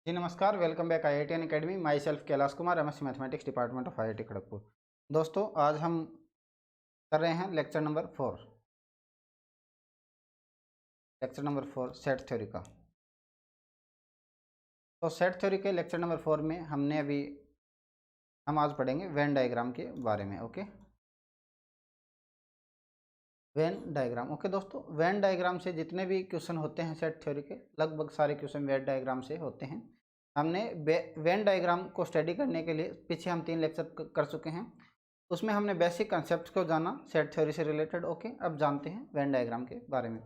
जी नमस्कार, welcome back IIT academy. My self Kailash Kumar, MSc mathematics, department of IIT Kharagpur. दोस्तों, आज हम कर रहे हैं लेक्चर नंबर 4 सेट थ्योरी का। तो सेट थ्योरी के लेक्चर नंबर 4 में हम आज पढ़ेंगे वेन डायग्राम के बारे में। Okay, Venn diagram. ओके दोस्तों, वेन डायग्राम से जितने भी क्वेश्चन होते हैं सेट थ्योरी के, लगभग सारे क्वेश्चन वेन डायग्राम से होते हैं। हमने वेन डायग्राम को स्टडी करने के लिए पीछे हम 3 लेक्चर कर चुके हैं। उसमें हमने बेसिक कंसेप्ट को जाना सेट थ्योरी से रिलेटेड। ओके, अब जानते हैं वेन डायग्राम के बारे में।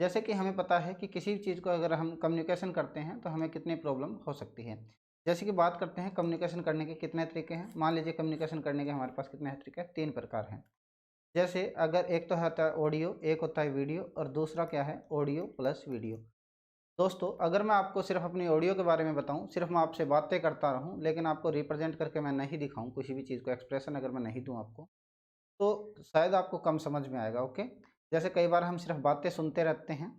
जैसे कि हमें पता है कि किसी चीज़ को अगर हम कम्युनिकेशन करते हैं तो हमें कितनी प्रॉब्लम हो सकती है। जैसे कि बात करते हैं कम्युनिकेशन करने के कितने तरीके हैं। मान लीजिए कम्युनिकेशन करने के हमारे पास कितने तरीके हैं, 3 प्रकार हैं। जैसे अगर एक तो होता है ऑडियो, एक होता है वीडियो, और दूसरा क्या है, ऑडियो प्लस वीडियो। दोस्तों, अगर मैं आपको सिर्फ अपनी ऑडियो के बारे में बताऊं, सिर्फ मैं आपसे बातें करता रहूं, लेकिन आपको रिप्रेजेंट करके मैं नहीं दिखाऊं किसी भी चीज़ को, एक्सप्रेशन अगर मैं नहीं दूं आपको, तो शायद आपको कम समझ में आएगा। ओके, जैसे कई बार हम सिर्फ बातें सुनते रहते हैं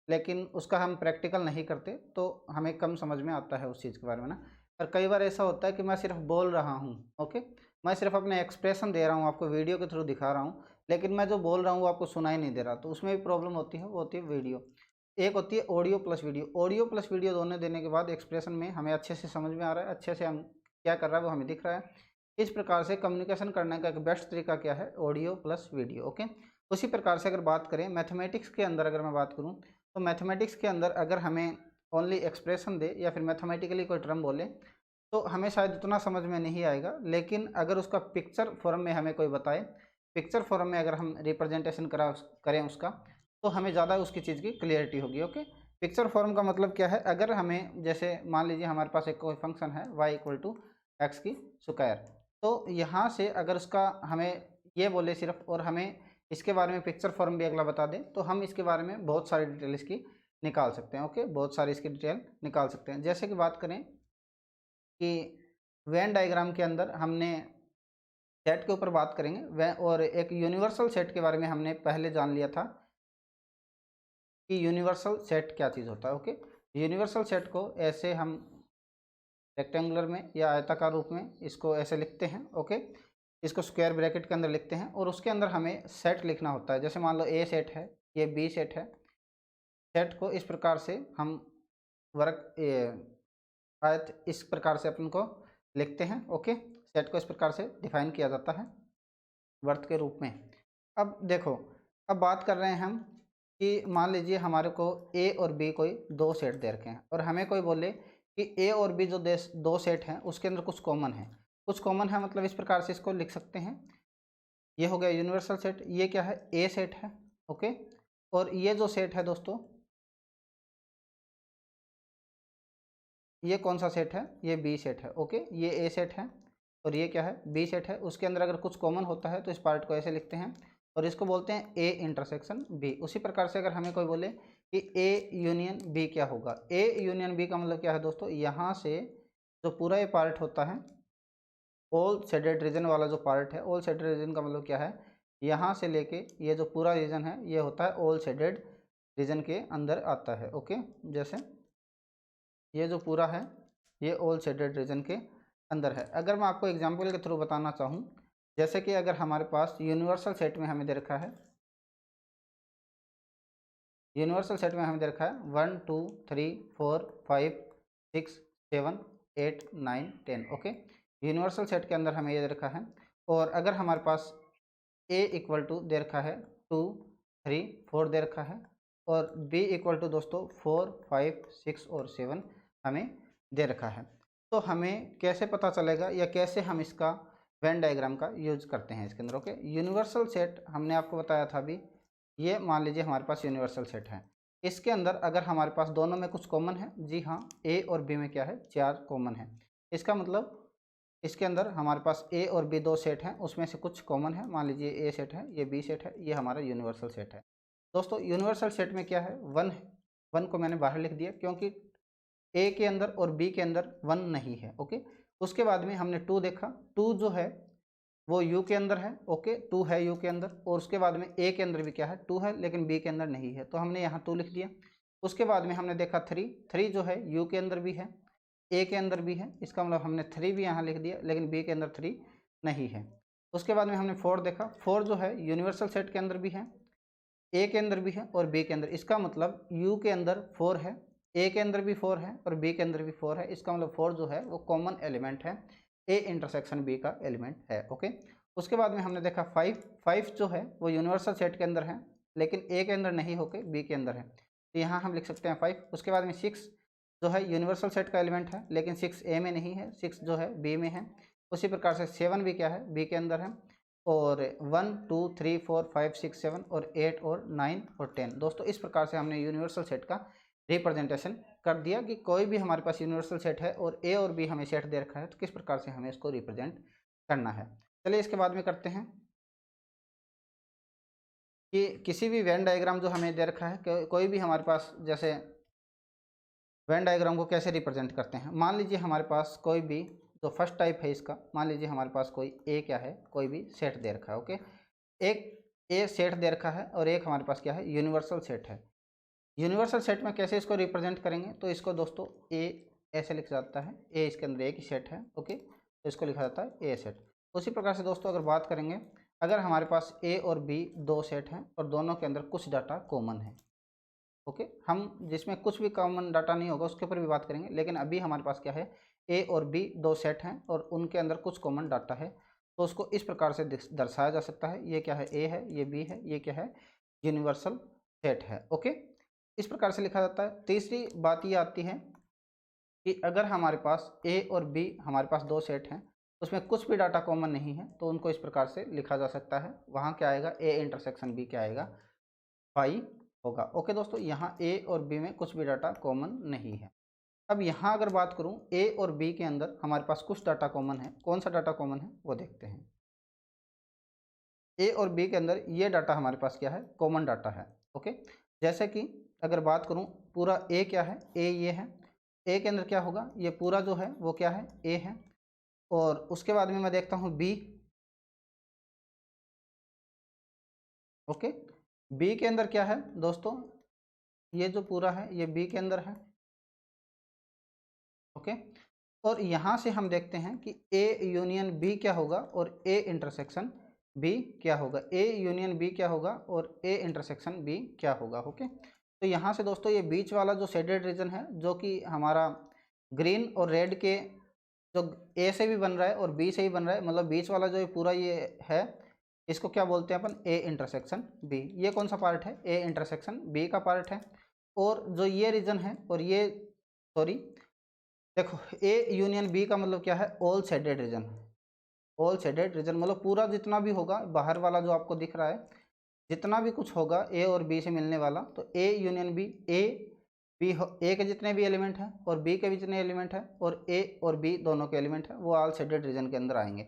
लेकिन उसका हम प्रैक्टिकल नहीं करते, तो हमें कम समझ में आता है उस चीज़ के बारे में ना। और कई बार ऐसा होता है कि मैं सिर्फ बोल रहा हूँ, ओके, मैं सिर्फ अपने एक्सप्रेशन दे रहा हूँ, आपको वीडियो के थ्रू दिखा रहा हूँ, लेकिन मैं जो बोल रहा हूँ वो आपको सुनाई नहीं दे रहा, तो उसमें भी प्रॉब्लम होती है। वो होती है वीडियो। एक होती है audio plus video. Audio plus video दोनों देने के बाद एक्सप्रेशन में हमें अच्छे से समझ में आ रहा है, अच्छे से हम क्या कर रहा है वो हमें दिख रहा है। इस प्रकार से कम्युनिकेशन करने का एक बेस्ट तरीका क्या है, ऑडियो प्लस वीडियो। ओके, उसी प्रकार से अगर बात करें मैथमेटिक्स के अंदर, अगर मैं बात करूं तो मैथमेटिक्स के अंदर अगर हमें ओनली एक्सप्रेशन दे या फिर मैथमेटिकली कोई टर्म बोले तो हमें शायद उतना समझ में नहीं आएगा, लेकिन अगर उसका पिक्चर फॉर्म में हमें कोई बताए, पिक्चर फॉर्म में अगर हम रिप्रेजेंटेशन करें उसका, तो हमें ज़्यादा उसकी चीज़ की क्लियरिटी होगी। ओके, पिक्चर फॉर्म का मतलब क्या है, अगर हमें जैसे मान लीजिए हमारे पास एक कोई फंक्शन है y=x की स्क्वायर, तो यहाँ से अगर उसका हमें ये बोले सिर्फ, और हमें इसके बारे में पिक्चर फॉर्म भी अगला बता दें, तो हम इसके बारे में बहुत सारी डिटेल इसकी निकाल सकते हैं। ओके, बहुत सारी इसकी डिटेल निकाल सकते हैं। जैसे कि बात करें कि वेन डायग्राम के अंदर हमने सेट के ऊपर बात करेंगे, और एक यूनिवर्सल सेट के बारे में हमने पहले जान लिया था कि यूनिवर्सल सेट क्या चीज़ होता है। ओके, यूनिवर्सल सेट को ऐसे हम रेक्टेंगुलर में या आयताकार रूप में इसको ऐसे लिखते हैं। ओके, इसको स्क्वायर ब्रैकेट के अंदर लिखते हैं, और उसके अंदर हमें सेट लिखना होता है। जैसे मान लो ए सेट है, ये बी सेट है। सेट को इस प्रकार से हम वर्क आयत इस प्रकार से अपन को लिखते हैं। ओके, सेट को इस प्रकार से डिफाइन किया जाता है वर्त के रूप में। अब देखो, अब बात कर रहे हैं हम कि मान लीजिए हमारे को ए और बी कोई 2 सेट दे रखे हैं, और हमें कोई बोले कि ए और बी जो 2 सेट हैं उसके अंदर कुछ कॉमन है। कुछ कॉमन है मतलब इस प्रकार से इसको लिख सकते हैं, ये हो गया यूनिवर्सल सेट। ये क्या है, ए सेट है। ओके, और ये जो सेट है दोस्तों, ये कौन सा सेट है, ये बी सेट है। ओके, ये ए सेट है और ये क्या है, बी सेट है। उसके अंदर अगर कुछ कॉमन होता है तो इस पार्ट को ऐसे लिखते हैं, और इसको बोलते हैं ए इंटरसेक्शन बी। उसी प्रकार से अगर हमें कोई बोले कि ए यूनियन बी क्या होगा, ए यूनियन बी का मतलब क्या है दोस्तों, यहाँ से जो पूरा ये पार्ट होता है, ऑल शेडेड रीजन वाला जो पार्ट है, ऑल शेडेड रीजन का मतलब क्या है, यहाँ से लेके ये जो पूरा रीजन है ये होता है ऑल शेडेड रीजन के अंदर आता है। ओके, जैसे ये जो पूरा है ये ऑल शेडेड रीजन के अंदर है। अगर मैं आपको एग्जांपल के थ्रू बताना चाहूँ, जैसे कि अगर हमारे पास यूनिवर्सल सेट में हमें दे रखा है, यूनिवर्सल सेट में हमें दे रखा है 1 2 3 4 5 6 7 8 9 10। ओके, यूनिवर्सल सेट के अंदर हमें ये दे रखा है, और अगर हमारे पास ए इक्वल टू दे रखा है 2 3 4 दे रखा है, और बी इक्वल टू दोस्तों 4 5 6 और 7 हमें दे रखा है, तो हमें कैसे पता चलेगा या कैसे हम इसका वेन डायग्राम का यूज करते हैं इसके अंदर। ओके, यूनिवर्सल सेट हमने आपको बताया था अभी, ये मान लीजिए हमारे पास यूनिवर्सल सेट है। इसके अंदर अगर हमारे पास दोनों में कुछ कॉमन है, जी हाँ, ए और बी में क्या है, 4 कॉमन है। इसका मतलब इसके अंदर हमारे पास ए और बी 2 सेट हैं, उसमें से कुछ कॉमन है। मान लीजिए ए सेट है, ये बी सेट है, ये हमारा यूनिवर्सल सेट है। दोस्तों, यूनिवर्सल सेट में क्या है, 1 है। 1 को मैंने बाहर लिख दिया क्योंकि ए के अंदर और बी के अंदर 1 नहीं है। ओके, उसके बाद में हमने 2 देखा, 2 जो है वो यू के अंदर है। ओके, 2 है यू के अंदर, और उसके बाद में ए के अंदर भी क्या है, 2 है, लेकिन बी के अंदर नहीं है, तो हमने यहाँ 2 लिख दिया। उसके बाद में हमने देखा 3 जो है यू के अंदर भी है, ए के अंदर भी है, इसका मतलब हमने 3 भी यहाँ लिख दिया, लेकिन बी के अंदर 3 नहीं है। उसके बाद में हमने 4 देखा, 4 जो है यूनिवर्सल सेट के अंदर भी है, ए के अंदर भी है और बी के अंदर, इसका मतलब यू के अंदर 4 है, ए के अंदर भी 4 है और बी के अंदर भी 4 है, इसका मतलब 4 जो है वो कॉमन एलिमेंट है, ए इंटरसेक्शन बी का एलिमेंट है। ओके, उसके बाद में हमने देखा 5 जो है वो यूनिवर्सल सेट के अंदर है, लेकिन ए के अंदर नहीं होकर बी के अंदर है, तो यहाँ हम लिख सकते हैं 5। उसके बाद में 6 जो है यूनिवर्सल सेट का एलिमेंट है, लेकिन 6 ए में नहीं है, 6 जो है बी में है। उसी प्रकार से 7 भी क्या है, बी के अंदर है। और 1 2 3 4 5 6 7 और 8 और 9 और 10। दोस्तों इस प्रकार से हमने यूनिवर्सल सेट का रिप्रेजेंटेशन कर दिया कि कोई भी हमारे पास यूनिवर्सल सेट है और ए और बी हमें सेट दे रखा है, तो किस प्रकार से हमें इसको रिप्रेजेंट करना है। चलिए इसके बाद में करते हैं कि किसी भी वेन डायग्राम जो हमें दे रखा है, कोई भी हमारे पास, जैसे वेन डायग्राम को कैसे रिप्रेजेंट करते हैं। मान लीजिए हमारे पास कोई भी जो फर्स्ट टाइप है इसका, मान लीजिए हमारे पास कोई ए क्या है, कोई भी सेट दे रखा है। ओके, एक ए सेट दे रखा है और एक हमारे पास क्या है, यूनिवर्सल सेट है। यूनिवर्सल सेट में कैसे इसको रिप्रेजेंट करेंगे, तो इसको दोस्तों ए ऐसे लिखा जाता है, ए इसके अंदर एक ही सेट है। ओके, तो इसको लिखा जाता है ए सेट। उसी प्रकार से दोस्तों अगर बात करेंगे, अगर हमारे पास ए और बी दो सेट हैं और दोनों के अंदर कुछ डाटा कॉमन है। ओके, हम जिसमें कुछ भी कॉमन डाटा नहीं होगा उसके ऊपर भी बात करेंगे, लेकिन अभी हमारे पास क्या है, ए और बी दो सेट हैं और उनके अंदर कुछ कॉमन डाटा है, तो उसको इस प्रकार से दर्शाया जा सकता है। ये क्या है, ए है, ये बी है, ये क्या है, यूनिवर्सल सेट है। ओके, इस प्रकार से लिखा जाता है। तीसरी बात ये आती है कि अगर हमारे पास ए और बी हमारे पास दो सेट हैं, उसमें कुछ भी डाटा कॉमन नहीं है, तो उनको इस प्रकार से लिखा जा सकता है। वहाँ क्या आएगा, ए इंटरसेक्शन बी क्या आएगा, फाई होगा। ओके दोस्तों, यहाँ ए और बी में कुछ भी डाटा कॉमन नहीं है। अब यहाँ अगर बात करूँ, ए और बी के अंदर हमारे पास कुछ डाटा कॉमन है। कौन सा डाटा कॉमन है वो देखते हैं। ए और बी के अंदर ये डाटा हमारे पास क्या है, कॉमन डाटा है। ओके, जैसे कि अगर बात करूँ, पूरा ए क्या है, ए ये है, ए के अंदर क्या होगा, ये पूरा जो है वो क्या है, ए है। और उसके बाद में मैं देखता हूँ बी। ओके, बी के अंदर क्या है दोस्तों, ये जो पूरा है ये बी के अंदर है। ओके, और यहाँ से हम देखते हैं कि ए यूनियन बी क्या होगा और ए इंटरसेक्शन बी क्या होगा, ए यूनियन बी क्या होगा और ए इंटरसेक्शन बी क्या होगा। ओके, तो यहाँ से दोस्तों ये बीच वाला जो शेडेड रीजन है, जो कि हमारा ग्रीन और रेड के जो ए से भी बन रहा है और बी से भी बन रहा है, मतलब बीच वाला जो पूरा ये है, इसको क्या बोलते हैं अपन, ए इंटरसेक्शन बी। ये कौन सा पार्ट है, ए इंटरसेक्शन बी का पार्ट है। और जो ये रीजन है और ये, सॉरी देखो, ए यूनियन बी का मतलब क्या है, all shaded reason. All shaded reason मतलब पूरा जितना भी होगा, बाहर वाला जो आपको दिख रहा है, जितना भी कुछ होगा ए और बी से मिलने वाला, तो A union B, A B, A के जितने भी एलिमेंट हैं और बी के भी जितने एलिमेंट हैं और ए और बी दोनों के एलिमेंट हैं, वो ऑल शेडेड रीजन के अंदर आएंगे।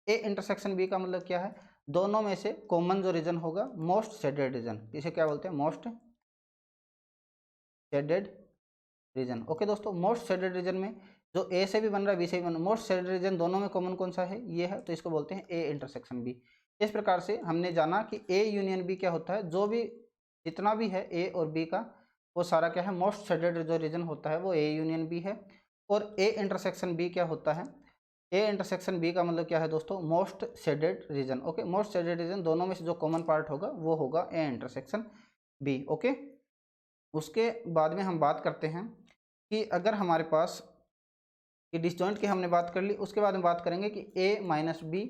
ए इंटरसेक्शन बी का मतलब क्या है, दोनों में से कॉमन जो रीजन होगा, मोस्ट शेडेड रीजन, इसे क्या बोलते हैं, मोस्ट शेडेड रीजन। ओके दोस्तों, मोस्ट शेडेड रीजन में जो ए से भी बन रहा है बी से भी बन रहा है, मोस्ट शेडेड रीजन दोनों में कॉमन कौन सा है, ये है, तो इसको बोलते हैं ए इंटरसेक्शन बी। इस प्रकार से हमने जाना कि ए यूनियन बी क्या होता है, जो भी जितना भी है ए और बी का, वो सारा क्या है, मोस्ट शेडेड जो रीजन होता है वो ए यूनियन बी है। और ए इंटरसेक्शन बी क्या होता है, ए इंटरसेक्शन बी का मतलब क्या है दोस्तों, most shaded reason. Okay, most shaded reason दोनों में से जो कॉमन पार्ट होगा वो होगा ए इंटरसेक्शन बी। ओके, उसके बाद में हम बात करते हैं कि अगर हमारे पास कि डिसजॉइंट की हमने बात कर ली, उसके बाद में बात करेंगे कि ए माइनस बी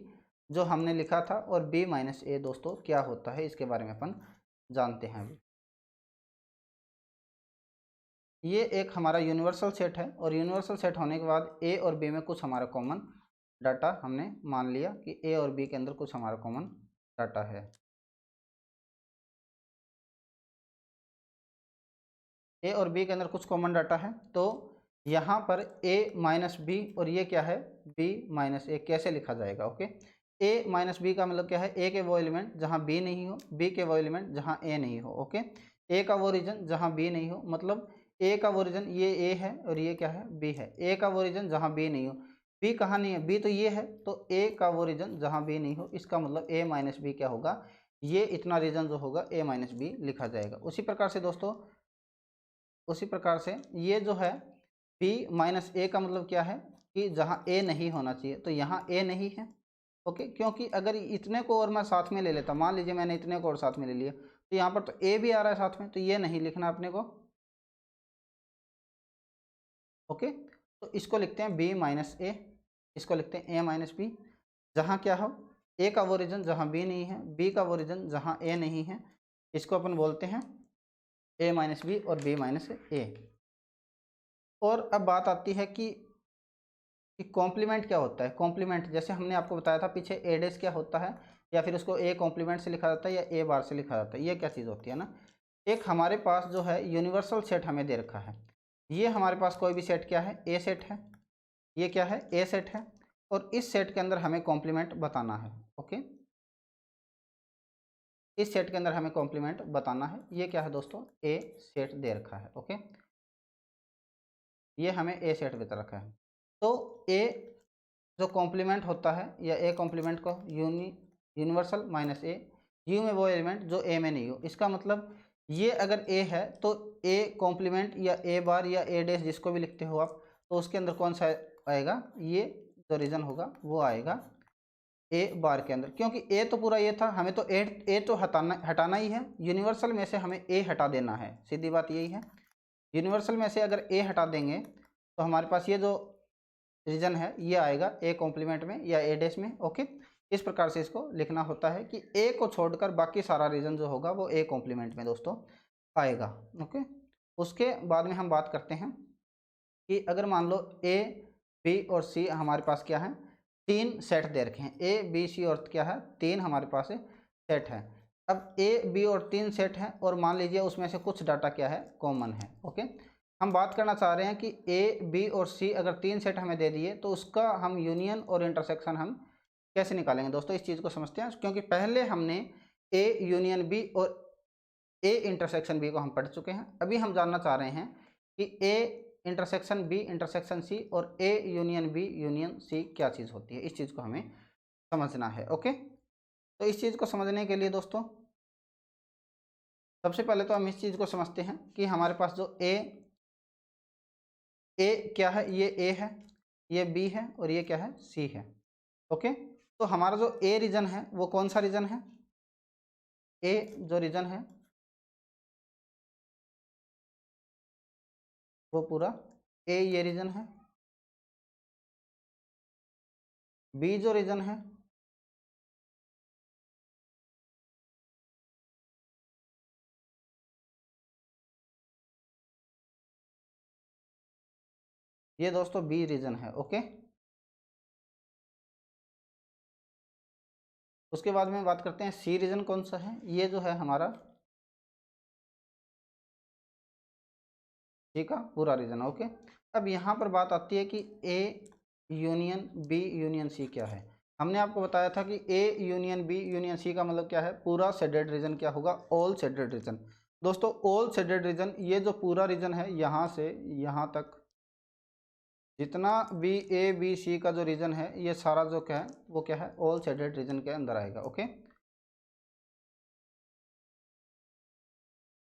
जो हमने लिखा था और बी माइनस ए दोस्तों क्या होता है, इसके बारे में अपन जानते हैं। अभी ये एक हमारा यूनिवर्सल सेट है और यूनिवर्सल सेट होने के बाद ए और बी में कुछ हमारा कॉमन डाटा हमने मान लिया कि ए और बी के अंदर कुछ हमारा कॉमन डाटा है। ए और बी के अंदर कुछ कॉमन डाटा है, तो यहाँ पर ए माइनस बी और ये क्या है, बी माइनस ए कैसे लिखा जाएगा। ओके, ए माइनस बी का मतलब क्या है, ए के वो एलिमेंट जहाँ बी नहीं हो, बी के वो एलिमेंट जहाँ ए नहीं हो। ओके, ए का वो रीजन जहाँ बी नहीं हो, मतलब ए का वो रीजन ये ए है और ये क्या है, बी है। ए का वो रीजन जहाँ बी नहीं हो, बी कहाँ नहीं है, बी तो ये है, तो ए का वो रीजन जहाँ बी नहीं हो, इसका मतलब ए माइनस बी क्या होगा, ये इतना रीजन जो होगा ए माइनस बी लिखा जाएगा। उसी प्रकार से दोस्तों, उसी प्रकार से ये जो है बी माइनस ए का मतलब क्या है कि जहाँ ए नहीं होना चाहिए, तो यहाँ ए नहीं है। ओके, क्योंकि अगर इतने को और मैं साथ में ले लेता, मान लीजिए मैंने इतने को और साथ में ले लिया, तो यहाँ पर तो ए भी आ रहा है साथ में, तो ये नहीं लिखना अपने को। ओके, तो इसको लिखते हैं बी माइनस ए, इसको लिखते हैं ए माइनस बी। जहाँ क्या हो, ए का वो रीजन जहाँ बी नहीं है, बी का वो रीजन जहाँ ए नहीं है, इसको अपन बोलते हैं ए माइनस बी और बी माइनस ए। और अब बात आती है कि कॉम्प्लीमेंट क्या होता है। कॉम्प्लीमेंट जैसे हमने आपको बताया था पीछे, ए डेस क्या होता है, या फिर उसको ए कॉम्प्लीमेंट से लिखा जाता है या ए बार से लिखा जाता है। ये क्या चीज़ होती है ना, एक हमारे पास जो है यूनिवर्सल सेट हमें दे रखा है। ये हमारे पास कोई भी सेट क्या है, ए सेट है, ये क्या है, ए सेट है, और इस सेट के अंदर हमें कॉम्प्लीमेंट बताना है। ओके, इस सेट के अंदर हमें कॉम्प्लीमेंट बताना है। ये क्या है दोस्तों, ए सेट दे रखा है। ओके, ये हमें ए सेट दे रखा है। तो ए जो कॉम्प्लीमेंट होता है, या ए कॉम्प्लीमेंट को यूनिवर्सल माइनस ए, यू में वो एलिमेंट जो ए में नहीं हो। इसका मतलब ये अगर ए है तो ए कॉम्प्लीमेंट या ए बार या ए डैश जिसको भी लिखते हो आप, तो उसके अंदर कौन सा आएगा, ये जो रीजन होगा वो आएगा ए बार के अंदर। क्योंकि ए तो पूरा ये था, हमें तो ए तो हटाना ही है। यूनिवर्सल में से हमें ए हटा देना है, सीधी बात यही है। यूनिवर्सल में से अगर ए हटा देंगे तो हमारे पास ये जो रीजन है ये आएगा ए कॉम्प्लीमेंट में या ए डैश में। ओके, इस प्रकार से इसको लिखना होता है कि ए को छोड़कर बाकी सारा रीजन जो होगा वो ए कॉम्प्लीमेंट में दोस्तों आएगा। ओके, उसके बाद में हम बात करते हैं कि अगर मान लो ए बी और सी हमारे पास क्या है, तीन सेट दे रखे हैं। ए बी सी और क्या है, तीन हमारे पास सेट है। अब ए बी और तीन सेट हैं, और मान लीजिए उसमें से कुछ डाटा क्या है, कॉमन है। ओके, हम बात करना चाह रहे हैं कि ए बी और सी अगर तीन सेट हमें दे दिए तो उसका हम यूनियन और इंटरसेक्शन हम कैसे निकालेंगे दोस्तों, इस चीज़ को समझते हैं। क्योंकि पहले हमने ए यूनियन बी और ए इंटरसेक्शन बी को हम पढ़ चुके हैं। अभी हम जानना चाह रहे हैं कि A intersection B intersection C और A union B union C क्या चीज़ होती है, इस चीज़ को हमें समझना है। ओके, तो इस चीज़ को समझने के लिए दोस्तों सबसे पहले तो हम इस चीज़ को समझते हैं कि हमारे पास जो ए क्या है, ये ए है, ये बी है, और ये क्या है, सी है। ओके, तो हमारा जो ए रीजन है वो कौन सा रीजन है, ए जो रीजन है वो पूरा ए ये रीजन है। बी जो रीजन है ये दोस्तों बी रीजन है। ओके, उसके बाद में बात करते हैं सी रीजन कौन सा है, ये जो है हमारा सी का पूरा रीजन। ओके, अब यहाँ पर बात आती है कि A union B union C क्या है। हमने आपको बताया था कि A union B union C का मतलब क्या है, पूरा शेडेड रीजन क्या होगा, ऑल शेडेड रीजन। दोस्तों ऑल शेडेड रीजन, ये जो पूरा रीजन है यहाँ से यहाँ तक जितना भी ए बी सी का जो रीजन है, ये सारा जो क्या है वो क्या है, ऑल शेडेड रीजन के अंदर आएगा। ओके,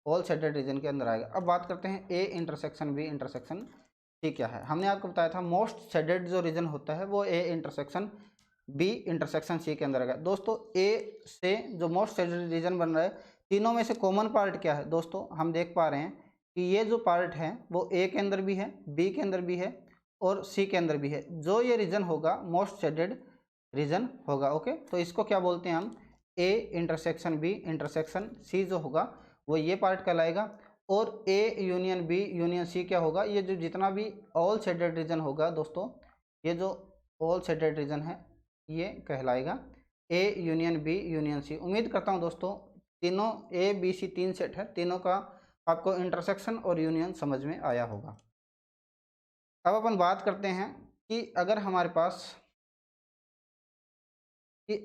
ऑल शेडेड रीजन के अंदर आएगा। अब बात करते हैं A intersection B intersection C क्या है। हमने आपको बताया था मोस्ट शेडेड जो रीजन होता है वो A intersection B intersection C के अंदर आएगा। दोस्तों ए से जो मोस्ट शेडेड रीजन बन रहा है, तीनों में से कॉमन पार्ट क्या है दोस्तों, हम देख पा रहे हैं कि ये जो पार्ट है वो ए के अंदर भी है, बी के अंदर भी है, और सी के अंदर भी है। जो ये रीजन होगा मोस्ट शेडेड रीजन होगा। ओके, तो इसको क्या बोलते हैं हम, A intersection B intersection C जो होगा वो ये पार्ट कहलाएगा। और A union B union C क्या होगा, ये जो जितना भी ऑल शेडेड रीजन होगा दोस्तों, ये जो ऑल शेडेड रीजन है ये कहलाएगा A union B union C. उम्मीद करता हूँ दोस्तों तीनों ए बी सी तीन सेट है, तीनों का आपको इंटरसेक्शन और यूनियन समझ में आया होगा। अब अपन बात करते हैं कि अगर हमारे पास कि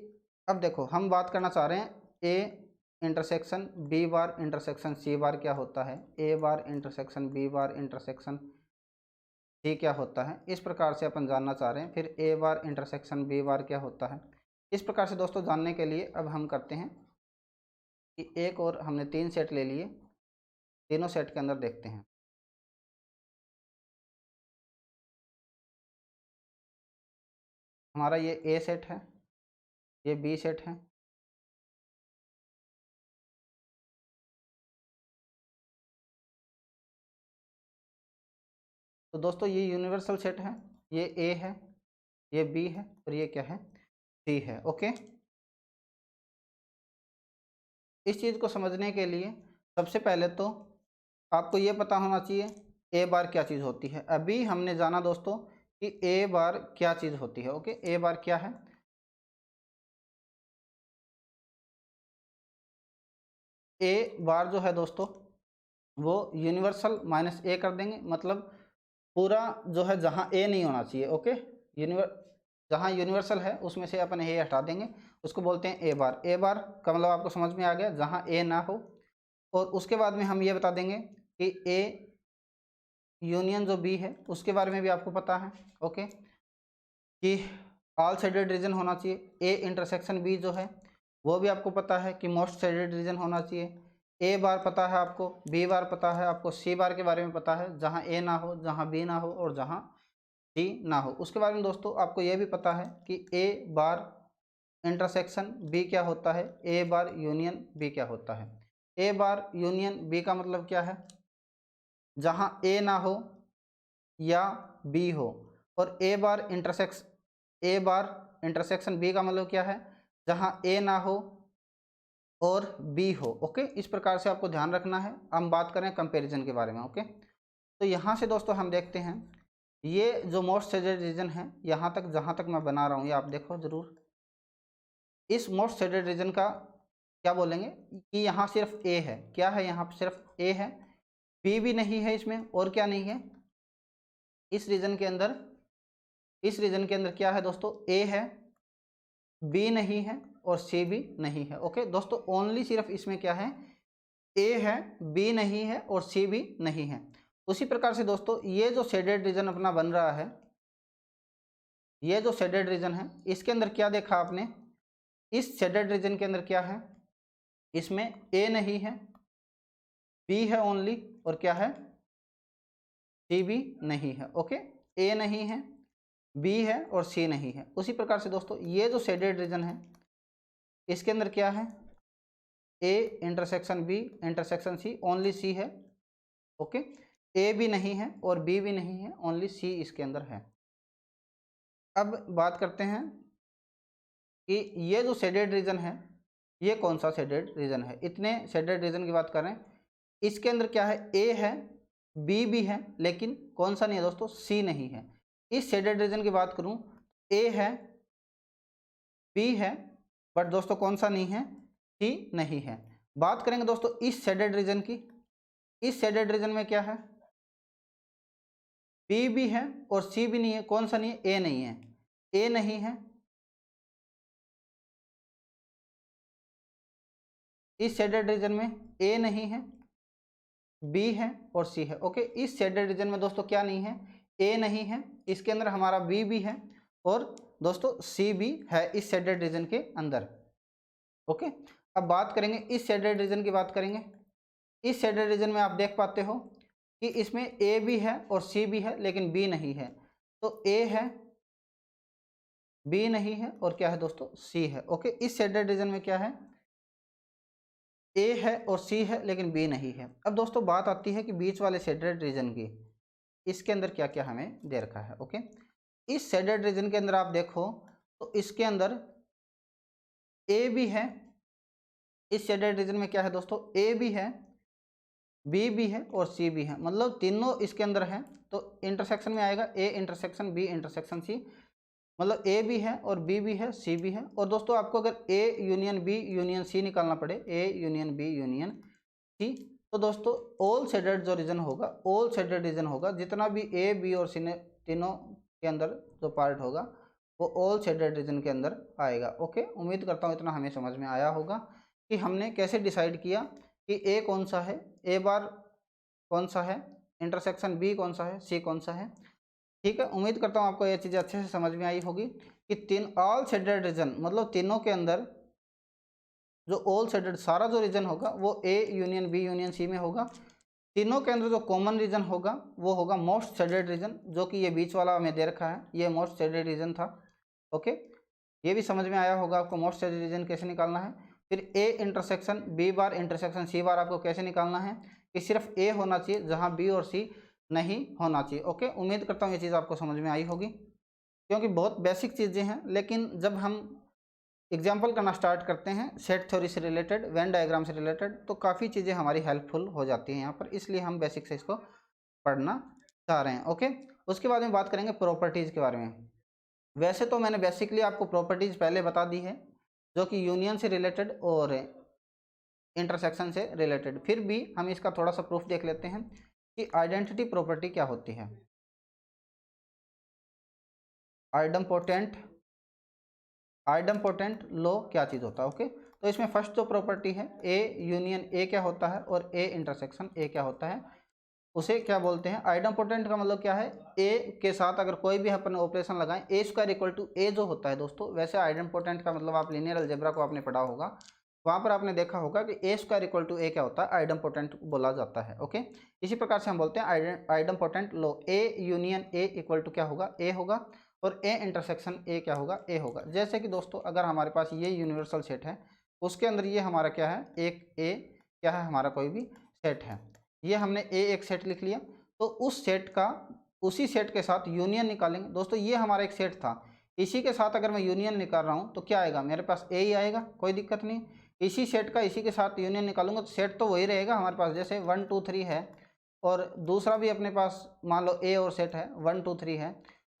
अब देखो हम बात करना चाह रहे हैं A intersection B bar intersection C bar क्या होता है, A bar intersection B bar intersection C क्या होता है, इस प्रकार से अपन जानना चाह रहे हैं। फिर ए बार इंटरसेक्शन बी बार क्या होता है, इस प्रकार से दोस्तों जानने के लिए अब हम करते हैं कि एक और हमने तीन सेट ले लिए, तीनों सेट के अंदर देखते हैं। हमारा ये ए सेट है, ये बी सेट है, तो दोस्तों ये यूनिवर्सल सेट है, ये ए है, ये बी है और ये क्या है, सी है। ओके, इस चीज़ को समझने के लिए सबसे पहले तो आपको ये पता होना चाहिए ए बार क्या चीज़ होती है। अभी हमने जाना दोस्तों कि ए बार क्या चीज़ होती है। ओके, ए बार क्या है, ए बार जो है दोस्तों वो यूनिवर्सल माइनस ए कर देंगे, मतलब पूरा जो है जहाँ ए नहीं होना चाहिए। ओके, जहाँ यूनिवर्सल है उसमें से अपन ए हटा देंगे, उसको बोलते हैं ए बार। ए बार का मतलब आपको समझ में आ गया, जहाँ ए ना हो। और उसके बाद में हम ये बता देंगे कि ए यूनियन जो बी है उसके बारे में भी आपको पता है। ओके, कि ऑल साइडेड रीजन होना चाहिए। ए इंटरसेक्शन बी जो है वो भी आपको पता है कि मोस्ट साइडेड रीजन होना चाहिए। ए बार पता है आपको, बी बार पता है आपको, सी बार के बारे में पता है, जहाँ ए ना हो, जहाँ बी ना हो और जहाँ सी ना हो। उसके बारे में दोस्तों आपको ये भी पता है कि ए बार इंटरसेक्शन बी क्या होता है, ए बार यूनियन बी क्या होता है। ए बार यूनियन बी का मतलब क्या है, जहाँ ए ना हो या बी हो। और ए बार इंटरसेक्शन बी का मतलब क्या है, जहाँ ए ना हो और बी हो। ओके, इस प्रकार से आपको ध्यान रखना है। हम बात करें कंपैरिजन के बारे में। ओके, तो यहाँ से दोस्तों हम देखते हैं ये जो मोस्ट शेडेड रीजन है, यहाँ तक जहाँ तक मैं बना रहा हूँ ये आप देखो ज़रूर। इस मोस्ट शेडेड रीजन का क्या बोलेंगे कि यहाँ सिर्फ ए है। क्या है, यहाँ पर सिर्फ ए है, बी भी नहीं है इसमें, और क्या नहीं है इस रीजन के अंदर। इस रीजन के अंदर क्या है दोस्तों, ए है, बी नहीं है और सी भी नहीं है। ओके दोस्तों, ओनली सिर्फ इसमें क्या है, ए है, बी नहीं है और सी भी नहीं है। उसी प्रकार से दोस्तों ये जो शेडेड रीजन अपना बन रहा है, ये जो शेडेड रीजन है इसके अंदर क्या देखा आपने, इस शेडेड रीजन के अंदर क्या है, इसमें ए नहीं है, बी है ओनली, और क्या है, सी भी नहीं है। ओके, ए नहीं है, बी है और सी नहीं है। उसी प्रकार से दोस्तों ये जो शेडेड रीजन है इसके अंदर क्या है, A intersection B intersection C, only C है। ओके, ए भी नहीं है और बी भी नहीं है, ओनली सी इसके अंदर है। अब बात करते हैं कि ये जो शेडेड रीजन है ये कौन सा शेडेड रीजन है। इतने शेडेड रीजन की बात करें, इसके अंदर क्या है, ए है, बी भी है, लेकिन कौन सा नहीं है दोस्तों, सी नहीं है। इस शेडेड रीजन की बात करूं, ए है, बी है, बट दोस्तों कौन सा नहीं है, सी नहीं है। बात करेंगे दोस्तों इस शेडेड रीजन की, इस शेडेड रीजन में क्या है, बी भी है और सी भी नहीं है, कौन सा नहीं है, ए नहीं है, ए नहीं है। इस शेडेड रीजन में ए नहीं है, बी है और सी है। ओके, इस शेडेड रीजन में दोस्तों क्या नहीं है, ए नहीं है, इसके अंदर हमारा बी भी है और दोस्तों सी भी है इस शेडेड रीजन के अंदर। ओके, अब बात करेंगे इस शेडेड रीजन की बात करेंगे। इस शेडेड रीजन में आप देख पाते हो कि इसमें ए भी है और सी भी है, लेकिन बी नहीं है। तो ए है, बी नहीं है और क्या है दोस्तों, सी है। ओके, इस शेडेड रीजन में क्या है, ए है और सी है, लेकिन बी नहीं है। अब दोस्तों बात आती है कि बीच वाले शेडेड रीजन की, इसके अंदर क्या क्या हमें दे रखा है। ओके, इस शेडेड रीजन के अंदर आप देखो तो इसके अंदर ए भी है। इस शेडेड रीजन में क्या है दोस्तों, ए भी है, बी भी है और सी भी है, मतलब तीनों इसके अंदर है। तो इंटरसेक्शन में आएगा A intersection B intersection C, मतलब ए भी है और बी भी है, सी भी है। और दोस्तों आपको अगर A union B union C निकालना पड़े, A union B union C, तो दोस्तों ऑल शेडेड जो रीजन होगा, ऑल शेडेड रीजन होगा, जितना भी ए बी और सी ने तीनों के अंदर जो पार्ट होगा वो ऑल शेडेड रीजन के अंदर आएगा। ओके, उम्मीद करता हूँ इतना हमें समझ में आया होगा कि हमने कैसे डिसाइड किया कि ए कौन सा है, ए बार कौन सा है, इंटरसेक्शन बी कौन सा है, सी कौन सा है। ठीक है, उम्मीद करता हूँ आपको ये चीज़ें अच्छे से समझ में आई होगी कि तीन ऑल शेडेड रीजन मतलब तीनों के अंदर जो ऑल शेडेड सारा जो रीजन होगा वो A union B union C में होगा। तीनों के अंदर जो कॉमन रीजन होगा वो होगा मोस्ट शेडेड रीजन, जो कि ये बीच वाला हमें दे रखा है, ये मोस्ट शेडेड रीजन था। ओके, ये भी समझ में आया होगा आपको मोस्ट शेडेड रीजन कैसे निकालना है। फिर A intersection B bar intersection C bar आपको कैसे निकालना है कि सिर्फ ए होना चाहिए जहाँ बी और सी नहीं होना चाहिए। ओके, उम्मीद करता हूँ ये चीज़ आपको समझ में आई होगी, क्योंकि बहुत बेसिक चीज़ें हैं, लेकिन जब हम एग्जाम्पल करना स्टार्ट करते हैं सेट थ्योरी से रिलेटेड, वेन डायग्राम से रिलेटेड, तो काफ़ी चीज़ें हमारी हेल्पफुल हो जाती हैं यहाँ पर, इसलिए हम बेसिक से इसको पढ़ना चाह रहे हैं। ओके, उसके बाद में बात करेंगे प्रॉपर्टीज़ के बारे में। वैसे तो मैंने बेसिकली आपको प्रॉपर्टीज़ पहले बता दी है, जो कि यूनियन से रिलेटेड और इंटरसेक्शन से रिलेटेड, फिर भी हम इसका थोड़ा सा प्रूफ देख लेते हैं कि आइडेंटिटी प्रॉपर्टी क्या होती है। आइडम्पोटेंट लो क्या चीज़ होता है। ओके, तो इसमें फर्स्ट जो प्रॉपर्टी है ए यूनियन ए क्या होता है और ए इंटरसेक्शन ए क्या होता है, उसे क्या बोलते हैं। आइडम्पोटेंट का मतलब क्या है, ए के साथ अगर कोई भी अपन ऑपरेशन लगाएं ए स्क्वायर इक्वल टू ए जो होता है दोस्तों, वैसे आइडम्पोटेंट का मतलब आप लीनियर अलजेब्रा को आपने पढ़ा होगा, वहाँ पर आपने देखा होगा कि ए स्क्वायर इक्वल टू ए क्या होता है, आइडम्पोटेंट बोला जाता है। ओके, इसी प्रकार से हम बोलते हैं idempotent law A union A equal to क्या होगा, ए होगा, और ए इंटरसेक्शन ए क्या होगा, ए होगा। जैसे कि दोस्तों अगर हमारे पास ये यूनिवर्सल सेट है, उसके अंदर ये हमारा क्या है, एक ए क्या है, हमारा कोई भी सेट है, ये हमने ए एक सेट लिख लिया, तो उस सेट का उसी सेट के साथ यूनियन निकालेंगे। दोस्तों ये हमारा एक सेट था, इसी के साथ अगर मैं यूनियन निकाल रहा हूँ तो क्या आएगा, मेरे पास ए ही आएगा, कोई दिक्कत नहीं। इसी सेट का इसी के साथ यूनियन निकालूंगा तो सेट तो वही रहेगा हमारे पास, जैसे 1 2 3 है, और दूसरा भी अपने पास मान लो ए और सेट है 1 2 3 है,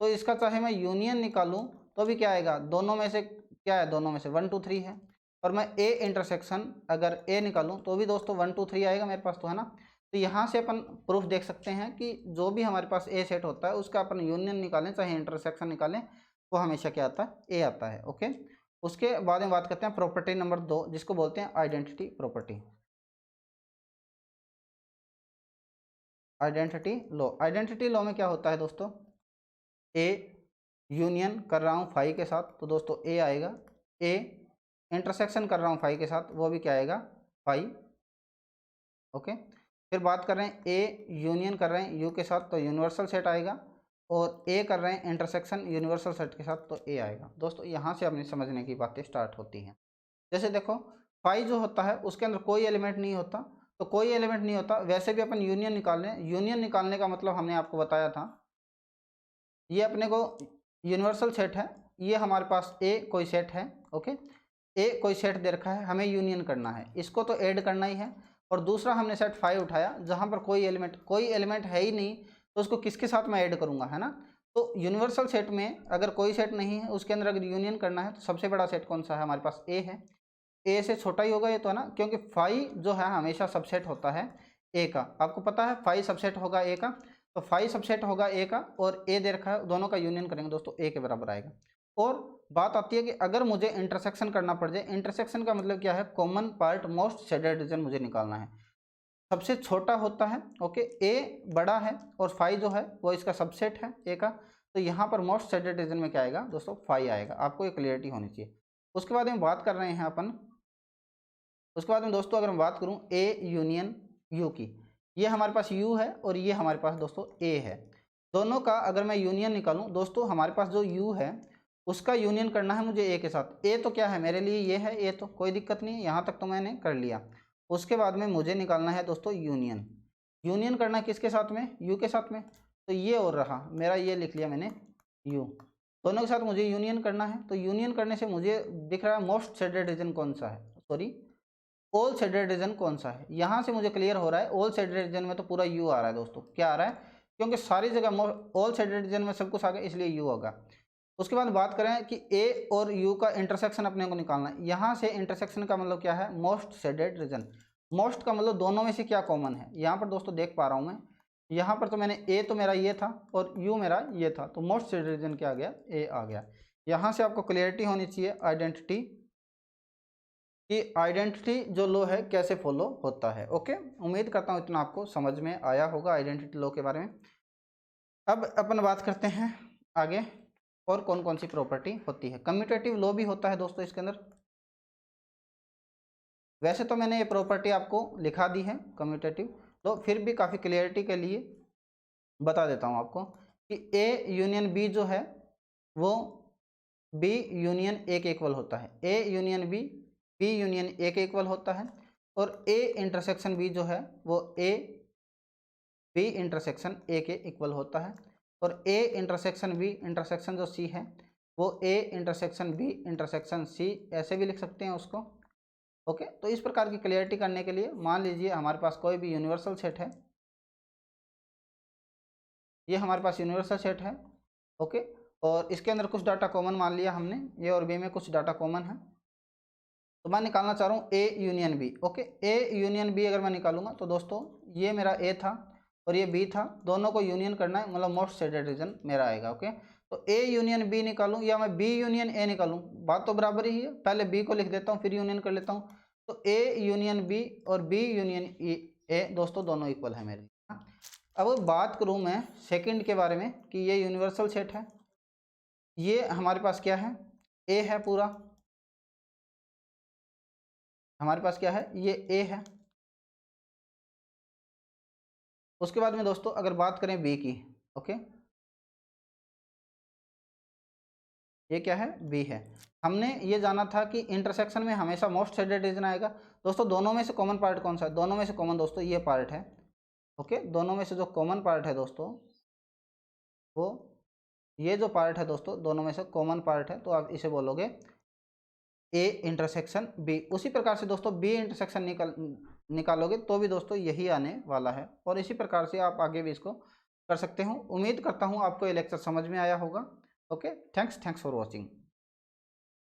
तो इसका चाहे मैं यूनियन निकालूं तो भी क्या आएगा, दोनों में से क्या है, दोनों में से 1 2 3 है, और मैं ए इंटरसेक्शन अगर ए निकालूं तो भी दोस्तों 1 2 3 आएगा मेरे पास, तो है ना। तो यहाँ से अपन प्रूफ देख सकते हैं कि जो भी हमारे पास ए सेट होता है उसका अपन यूनियन निकालें चाहे इंटरसेक्शन निकालें, वो हमेशा क्या आता है, ए आता है। ओके, उसके बाद में बात करते हैं प्रॉपर्टी नंबर 2, जिसको बोलते हैं आइडेंटिटी प्रॉपर्टी। आइडेंटिटी लॉ में क्या होता है दोस्तों, ए यूनियन कर रहा हूँ फाई के साथ तो दोस्तों ए आएगा, ए इंटरसेक्शन कर रहा हूँ फाई के साथ वो भी क्या आएगा, फाई। ओके, फिर बात कर रहे हैं ए यूनियन कर रहे हैं यू के साथ तो यूनिवर्सल सेट आएगा, और ए कर रहे हैं इंटरसेक्शन यूनिवर्सल सेट के साथ तो ए आएगा। दोस्तों यहाँ से अपनी समझने की बातें स्टार्ट होती हैं। जैसे देखो फाई जो होता है उसके अंदर कोई एलिमेंट नहीं होता, तो कोई एलिमेंट नहीं होता, वैसे भी अपन यूनियन निकाल रहे हैं, यूनियन निकालने का मतलब हमने आपको बताया था, ये अपने को यूनिवर्सल सेट है, ये हमारे पास ए कोई सेट है। ओके, ए कोई सेट दे रखा है, हमें यूनियन करना है, इसको तो ऐड करना ही है। और दूसरा हमने सेट फाइव उठाया जहाँ पर कोई एलिमेंट है ही नहीं, तो उसको किसके साथ मैं ऐड करूँगा, है ना। तो यूनिवर्सल सेट में अगर कोई सेट नहीं है उसके अंदर अगर यूनियन करना है तो सबसे बड़ा सेट कौन सा है, हमारे पास ए है, ए से छोटा ही होगा ये तो, है ना, क्योंकि फाइव जो है हमेशा सबसेट होता है ए का, आपको पता है फाइव सबसेट होगा ए का, तो फाइव सबसेट होगा ए का, और ए दे रखा है, दोनों का यूनियन करेंगे दोस्तों ए के बराबर आएगा। और बात आती है कि अगर मुझे इंटरसेक्शन करना पड़ जाए, इंटरसेक्शन का मतलब क्या है, common part most shaded reason मुझे निकालना है, सबसे छोटा होता है। ओके, ए बड़ा है और फाइव जो है वो इसका सबसेट है ए का, तो यहाँ पर मोस्ट शेडेड रीजन में क्या आएगा दोस्तों, फाइव आएगा, आपको ये क्लियरिटी होनी चाहिए। उसके बाद में बात कर रहे हैं अपन, उसके बाद में दोस्तों अगर मैं बात करूँ ए यूनियन यू की, ये हमारे पास यू है और ये हमारे पास दोस्तों ए है, दोनों का अगर मैं यूनियन निकालूं दोस्तों, हमारे पास जो यू है उसका यूनियन करना है मुझे ए के साथ। ए तो क्या है मेरे लिए, ये है ए, तो कोई दिक्कत नहीं है, यहाँ तक तो मैंने कर लिया। उसके बाद में मुझे निकालना है दोस्तों यूनियन, यूनियन करना है किसके साथ में, यू के साथ में, तो ये और रहा मेरा, ये लिख लिया मैंने यू, दोनों के साथ मुझे यूनियन करना है। तो यूनियन करने से मुझे दिख रहा है मोस्ट शेडेड रीजन कौन सा है, सॉरी ऑल शेडेड रीजन कौन सा है, यहाँ से मुझे क्लियर हो रहा है ऑल शेडेड रीजन में तो पूरा यू आ रहा है दोस्तों, क्या आ रहा है, क्योंकि सारी जगह ऑल शेडेड रीजन में सब कुछ आ गया इसलिए यू होगा। उसके बाद बात करें कि ए और यू का इंटरसेक्शन अपने को निकालना है, यहाँ से इंटरसेक्शन का मतलब क्या है, मोस्ट शेडेड रीजन, मोस्ट का मतलब दोनों में से क्या कॉमन है, यहाँ पर दोस्तों देख पा रहा हूँ मैं, यहाँ पर तो मैंने ए तो मेरा ये था और यू मेरा ये था, तो मोस्ट शेडेड रीजन क्या आ गया, ए आ गया। यहाँ से आपको क्लियरिटी होनी चाहिए आइडेंटिटी कि आइडेंटिटी जो लॉ है कैसे फॉलो होता है। ओके, उम्मीद करता हूँ इतना आपको समझ में आया होगा आइडेंटिटी लॉ के बारे में। अब अपन बात करते हैं आगे और कौन कौन सी प्रॉपर्टी होती है। कम्यूटेटिव लॉ भी होता है दोस्तों इसके अंदर, वैसे तो मैंने ये प्रॉपर्टी आपको लिखा दी है कम्यूटेटिव लॉ, फिर भी काफ़ी क्लियरिटी के लिए बता देता हूँ आपको कि ए यूनियन बी जो है वो बी यूनियन ए के इक्वल होता है, A union B, B union A के इक्वल होता है, और ए इंटरसेक्शन बी जो है वो ए बी इंटरसेक्शन ए के इक्वल होता है, और ए इंटरसेक्शन बी इंटरसेक्शन जो सी है वो A intersection B intersection C ऐसे भी लिख सकते हैं उसको। ओके, तो इस प्रकार की क्लियरिटी करने के लिए मान लीजिए हमारे पास कोई भी यूनिवर्सल सेट है, ये हमारे पास यूनिवर्सल सेट है। ओके, और इसके अंदर कुछ डाटा कॉमन मान लिया हमने, ए और बी में कुछ डाटा कॉमन है, तो मैं निकालना चाह रहा हूँ A union B. Okay, A union B अगर मैं निकालूंगा तो दोस्तों ये मेरा ए था और ये बी था, दोनों को यूनियन करना है, मतलब मोस्ट शेडेड रीजन मेरा आएगा। ओके, तो ए यूनियन बी निकालूं या मैं बी यूनियन ए निकालूं, बात तो बराबर ही है। पहले बी को लिख देता हूँ फिर यूनियन कर लेता हूँ, तो ए यूनियन बी और बी यूनियन ए दोस्तों दोनों इक्वल है मेरे। अब बात करूँ मैं सेकंड के बारे में कि ये यूनिवर्सल सेट है, ये हमारे पास क्या है, ए है पूरा, हमारे पास क्या है, ये ए है। उसके बाद में दोस्तों अगर बात करें बी की, ओके, ये क्या है, बी है। हमने ये जाना था कि इंटरसेक्शन में हमेशा मोस्ट शेडेड रीजन आएगा। दोस्तों दोनों में से कॉमन पार्ट कौन सा है, दोनों में से कॉमन दोस्तों ये पार्ट है। ओके, दोनों में से जो कॉमन पार्ट है दोस्तों वो ये जो पार्ट है दोस्तों, दोनों में से कॉमन पार्ट है, तो आप इसे बोलोगे ए इंटरसेक्शन बी। उसी प्रकार से दोस्तों बी इंटरसेक्शन निकालोगे तो भी दोस्तों यही आने वाला है, और इसी प्रकार से आप आगे भी इसको कर सकते हो। उम्मीद करता हूँ आपको ये लेक्चर समझ में आया होगा। Okay, thanks for watching.